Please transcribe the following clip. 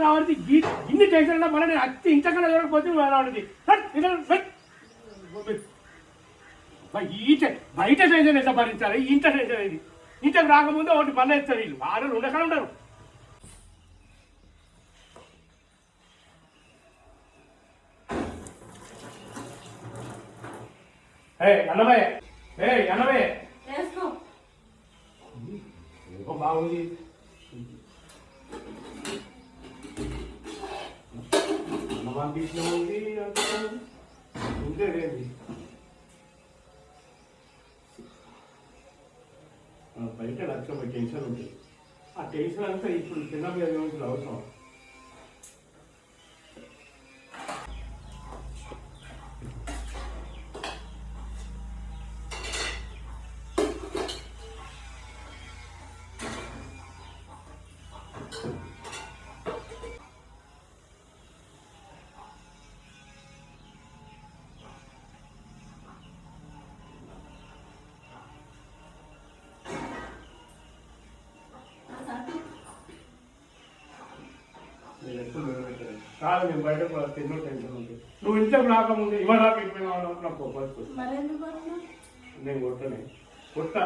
రావడానికి ఇన్ని టెన్షన్ మళ్ళీ నేను అత్తి ఇంతకన్నా చూడకపోతే రావడానికి బయట టెన్షన్ ఎంత భరించాలి ఇంత టెన్షన్ ఇది ఇంతకు రాకముందు ఒకటి మళ్ళీ ఇస్తారు వీళ్ళు 6 రోజులు ఉండకనే ఉండరు. అన్నమయ్య అన్నమయ్య బాగుంది అన్నమాన్ బీచ్లో ఉంది ఇంకేంటి బయట లక్ష టెన్షన్ ఉంటుంది. ఆ టెన్షన్ అంతా ఇప్పుడు చిన్న మీద అవసరం. కాదు నేను బయట ఎన్నో టెన్షన్ ఉంటుంది. నువ్వు ఇంతకు రాకముందు ఇవాళ నాకు ఇంటికి నాకు ఫస్ట్ నేను కొట్టనే కొట్ట